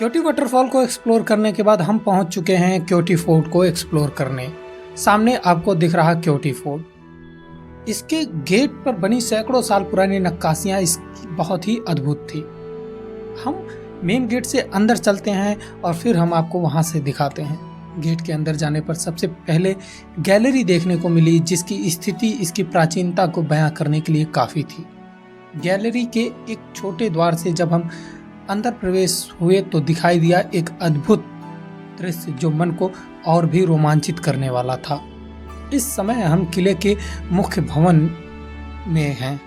क्योटी waterfall को explore करने के बाद हम पहुंच चुके हैं क्योटी फोर्ट को एक्सप्लोर करने। सामने आपको दिख रहा क्योटी फोर्ट। इसके गेट पर बनी सैकड़ों साल पुरानी नक्काशियां इसकी बहुत ही अद्भुत थी। हम मेन गेट से अंदर चलते हैं और फिर हम आपको वहां से दिखाते हैं। गेट के अंदर जाने पर सबसे पहले गैलरी देखने को मिली, जिसकी स्थिति इसकी प्राचीनता को बयां करने के लिए काफ़ी थी। गैलरी के एक छोटे द्वार से जब हम अंदर प्रवेश हुए तो दिखाई दिया एक अद्भुत दृश्य जो मन को और भी रोमांचित करने वाला था। इस समय हम किले के मुख्य भवन में हैं।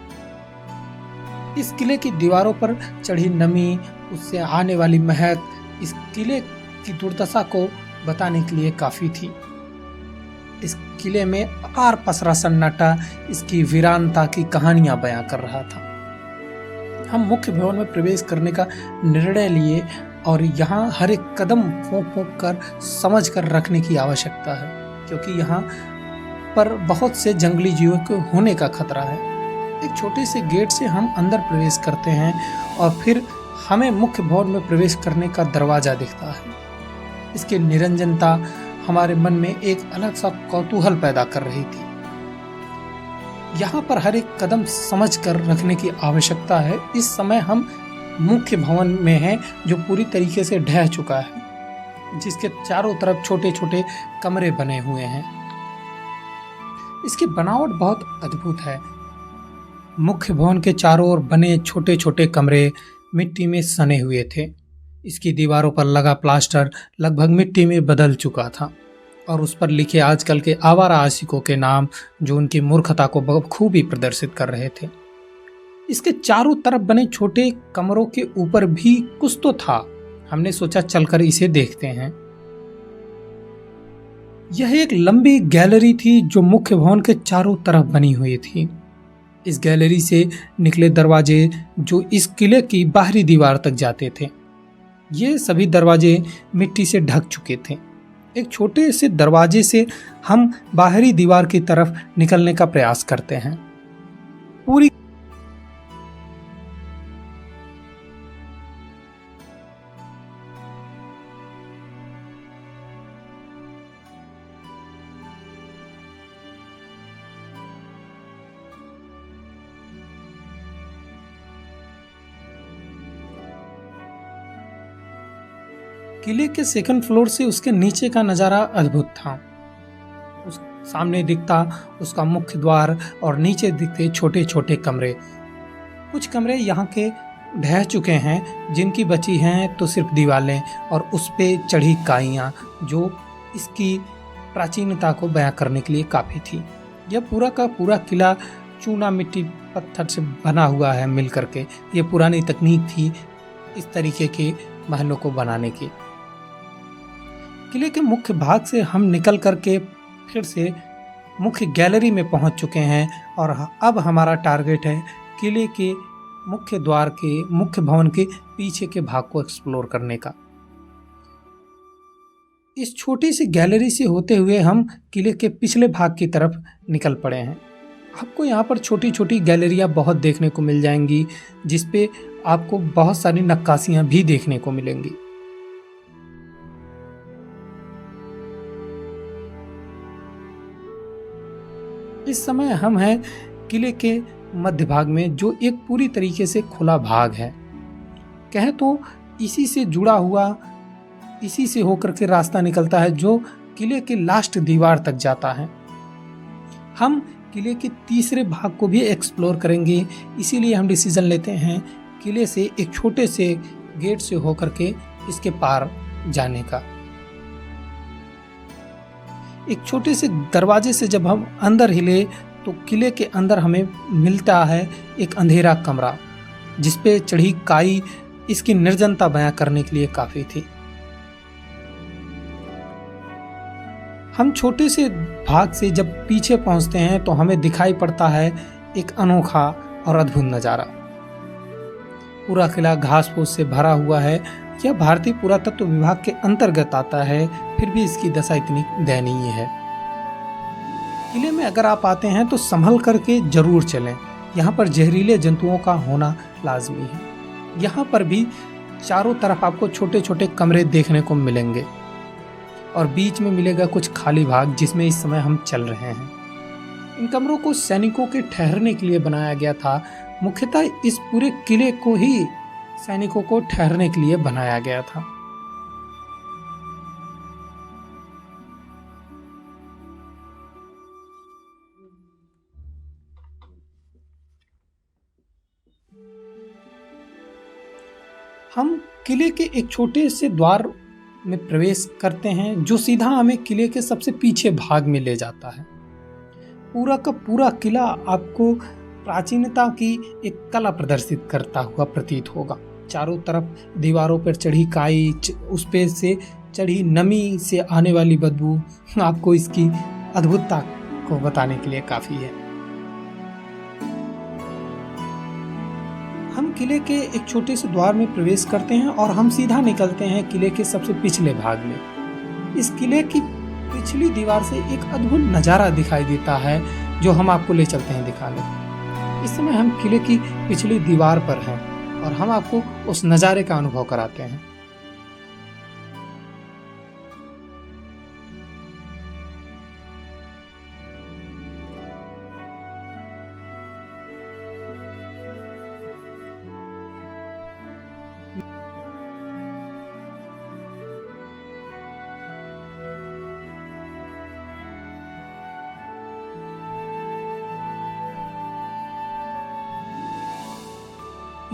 इस किले की दीवारों पर चढ़ी नमी, उससे आने वाली महक इस किले की दुर्दशा को बताने के लिए काफी थी। इस किले में अपार पसरा सन्नाटा इसकी वीरानता की कहानियां बयां कर रहा था। हम मुख्य भवन में प्रवेश करने का निर्णय लिए और यहाँ हर एक कदम फूंक फूंक कर समझ कर रखने की आवश्यकता है, क्योंकि यहाँ पर बहुत से जंगली जीवों के होने का खतरा है। एक छोटे से गेट से हम अंदर प्रवेश करते हैं और फिर हमें मुख्य भवन में प्रवेश करने का दरवाजा दिखता है। इसकी निरंजनता हमारे मन में एक अलग सा कौतूहल पैदा कर रही थी। यहाँ पर हर एक कदम समझ कर रखने की आवश्यकता है। इस समय हम मुख्य भवन में हैं जो पूरी तरीके से ढह चुका है, जिसके चारों तरफ छोटे छोटे कमरे बने हुए हैं। इसकी बनावट बहुत अद्भुत है। मुख्य भवन के चारों ओर बने छोटे छोटे कमरे मिट्टी में सने हुए थे। इसकी दीवारों पर लगा प्लास्टर लगभग मिट्टी में बदल चुका था और उस पर लिखे आजकल के आवारा आशिकों के नाम जो उनकी मूर्खता को बखूबी प्रदर्शित कर रहे थे। इसके चारों तरफ बने छोटे कमरों के ऊपर भी कुछ तो था। हमने सोचा चलकर इसे देखते हैं। यह एक लंबी गैलरी थी जो मुख्य भवन के चारों तरफ बनी हुई थी। इस गैलरी से निकले दरवाजे जो इस किले की बाहरी दीवार तक जाते थे, ये सभी दरवाजे मिट्टी से ढक चुके थे। एक छोटे से दरवाजे से हम बाहरी दीवार की तरफ निकलने का प्रयास करते हैं। पूरी किले के सेकंड फ्लोर से उसके नीचे का नज़ारा अद्भुत था। उस सामने दिखता उसका मुख्य द्वार और नीचे दिखते छोटे छोटे कमरे। कुछ कमरे यहाँ के ढह चुके हैं, जिनकी बची हैं तो सिर्फ दीवारें और उस पे चढ़ी काइयाँ जो इसकी प्राचीनता को बयां करने के लिए काफ़ी थी। यह पूरा का पूरा किला चूना मिट्टी पत्थर से बना हुआ है मिल करके। ये पुरानी तकनीक थी इस तरीके के महलों को बनाने की। किले के मुख्य भाग से हम निकल करके फिर से मुख्य गैलरी में पहुंच चुके हैं और अब हमारा टारगेट है किले के मुख्य द्वार के मुख्य भवन के पीछे के भाग को एक्सप्लोर करने का। इस छोटी सी गैलरी से होते हुए हम किले के पिछले भाग की तरफ निकल पड़े हैं। आपको यहाँ पर छोटी छोटी गैलरियाँ बहुत देखने को मिल जाएंगी, जिसपे आपको बहुत सारी नक्काशियाँ भी देखने को मिलेंगी। इस समय हम हैं किले के मध्य भाग में, जो एक पूरी तरीके से खुला भाग है। कहें तो इसी से जुड़ा हुआ, इसी से होकर के रास्ता निकलता है जो किले के लास्ट दीवार तक जाता है। हम किले के तीसरे भाग को भी एक्सप्लोर करेंगे, इसीलिए हम डिसीजन लेते हैं किले से एक छोटे से गेट से होकर के इसके पार जाने का। एक छोटे से दरवाजे से जब हम अंदर हिले तो किले के अंदर हमें मिलता है एक अंधेरा कमरा, जिसपे चढ़ी काई इसकी निर्जनता बयां करने के लिए काफी थी। हम छोटे से भाग से जब पीछे पहुंचते हैं तो हमें दिखाई पड़ता है एक अनोखा और अद्भुत नज़ारा। पूरा किला घास फूस से भरा हुआ है। यह भारतीय पुरातत्व विभाग के अंतर्गत आता है, फिर भी इसकी दशा इतनी दयनीय है। किले में अगर आप आते हैं तो संभल करके जरूर चलें। यहाँ पर जहरीले जंतुओं का होना लाजमी है। यहाँ पर भी चारों तरफ आपको छोटे छोटे कमरे देखने को मिलेंगे और बीच में मिलेगा कुछ खाली भाग जिसमें इस समय हम चल रहे हैं। इन कमरों को सैनिकों के ठहरने के लिए बनाया गया था। मुख्यतः इस पूरे किले को ही सैनिकों को ठहरने के लिए बनाया गया था। हम किले के एक छोटे से द्वार में प्रवेश करते हैं जो सीधा हमें किले के सबसे पीछे भाग में ले जाता है। पूरा का पूरा किला आपको प्राचीनता की एक कला प्रदर्शित करता हुआ प्रतीत होगा। चारों तरफ दीवारों पर चढ़ी काई, उस पे से चढ़ी नमी से आने वाली बदबू आपको इसकी अद्भुतता को बताने के लिए काफी है। हम किले के एक छोटे से द्वार में प्रवेश करते हैं और हम सीधा निकलते हैं किले के सबसे पिछले भाग में। इस किले की पिछली दीवार से एक अद्भुत नज़ारा दिखाई देता है जो हम आपको ले चलते हैं दिखाने। इस समय हम किले की पिछली दीवार पर हैं और हम आपको उस नज़ारे का अनुभव कराते हैं।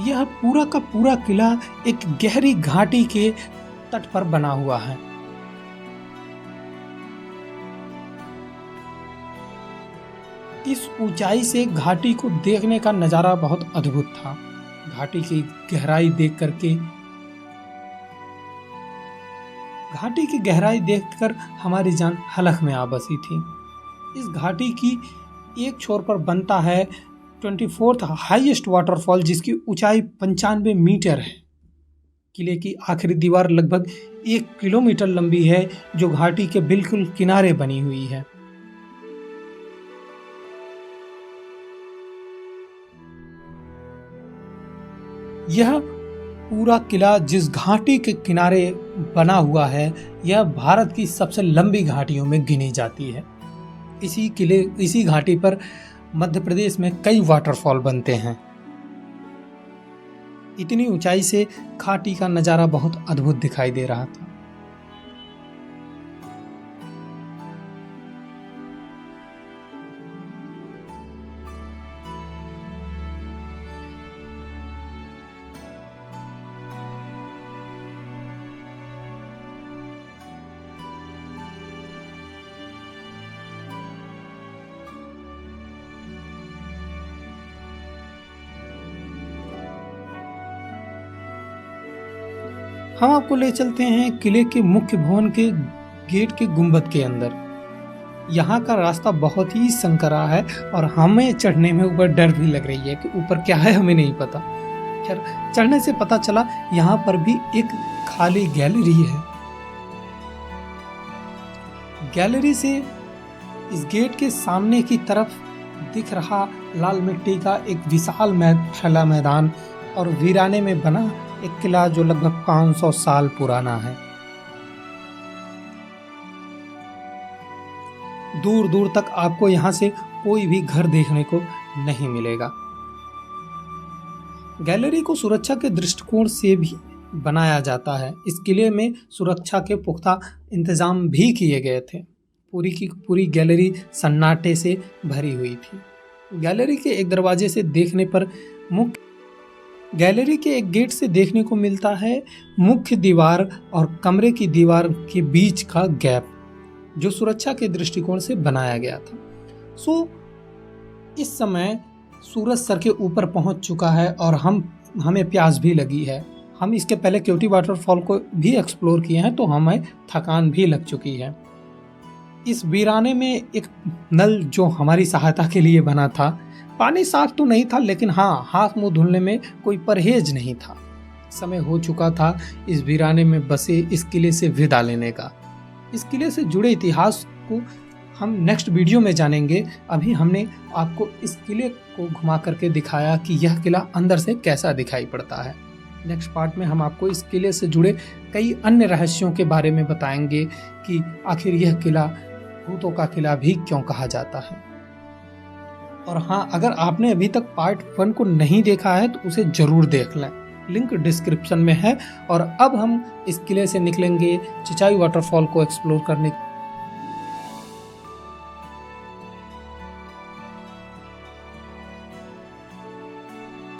यह पूरा का पूरा किला एक गहरी घाटी के तट पर बना हुआ है। इस ऊंचाई से घाटी को देखने का नजारा बहुत अद्भुत था। घाटी की गहराई देखकर हमारी जान हलक में आ बसी थी। इस घाटी की एक छोर पर बनता है 24th हाईएस्ट वाटरफॉल जिसकी ऊंचाई 95 मीटर है। किले की आखिरी दीवार लगभग 1 किलोमीटर लंबी है जो घाटी के बिल्कुल किनारे बनी हुई है। यह पूरा किला जिस घाटी के किनारे बना हुआ है यह भारत की सबसे लंबी घाटियों में गिनी जाती है। इसी घाटी पर मध्य प्रदेश में कई वाटरफॉल बनते हैं। इतनी ऊंचाई से घाटी का नजारा बहुत अद्भुत दिखाई दे रहा था। हम आपको ले चलते हैं किले के मुख्य भवन के गेट के गुंबद के अंदर। यहाँ का रास्ता बहुत ही संकरा है और हमें चढ़ने में ऊपर डर भी लग रही है कि ऊपर क्या है हमें नहीं पता। खैर चढ़ने से पता चला यहाँ पर भी एक खाली गैलरी है। गैलरी से इस गेट के सामने की तरफ दिख रहा लाल मिट्टी का एक विशाल फैला मैदान और वीराने में बना एक किला जो लगभग 500 साल पुराना है। दूर दूर तक आपको यहाँ से कोई भी घर देखने को नहीं मिलेगा। गैलरी को सुरक्षा के दृष्टिकोण से भी बनाया जाता है। इस किले में सुरक्षा के पुख्ता इंतजाम भी किए गए थे। पूरी की पूरी गैलरी सन्नाटे से भरी हुई थी। गैलरी के एक दरवाजे से देखने पर गैलरी के एक गेट से देखने को मिलता है मुख्य दीवार और कमरे की दीवार के बीच का गैप जो सुरक्षा के दृष्टिकोण से बनाया गया था। इस समय सूरज सर के ऊपर पहुंच चुका है और हमें प्यास भी लगी है। हम इसके पहले केवटी वाटरफॉल को भी एक्सप्लोर किए हैं तो हमें थकान भी लग चुकी है। इस वीराने में एक नल जो हमारी सहायता के लिए बना था, पानी साफ तो नहीं था लेकिन हाँ, हाथ मुंह धुलने में कोई परहेज नहीं था। समय हो चुका था इस वीराने में बसे इस किले से विदा लेने का। इस किले से जुड़े इतिहास को हम नेक्स्ट वीडियो में जानेंगे। अभी हमने आपको इस किले को घुमा करके दिखाया कि यह किला अंदर से कैसा दिखाई पड़ता है। नेक्स्ट पार्ट में हम आपको इस किले से जुड़े कई अन्य रहस्यों के बारे में बताएंगे कि आखिर यह किला भूतों का किला भी क्यों कहा जाता है। और हाँ, अगर आपने अभी तक पार्ट 1 को नहीं देखा है तो उसे जरूर देख लें, लिंक डिस्क्रिप्शन में है। और अब हम इस किले से निकलेंगे चिचाई वाटरफॉल को एक्सप्लोर करने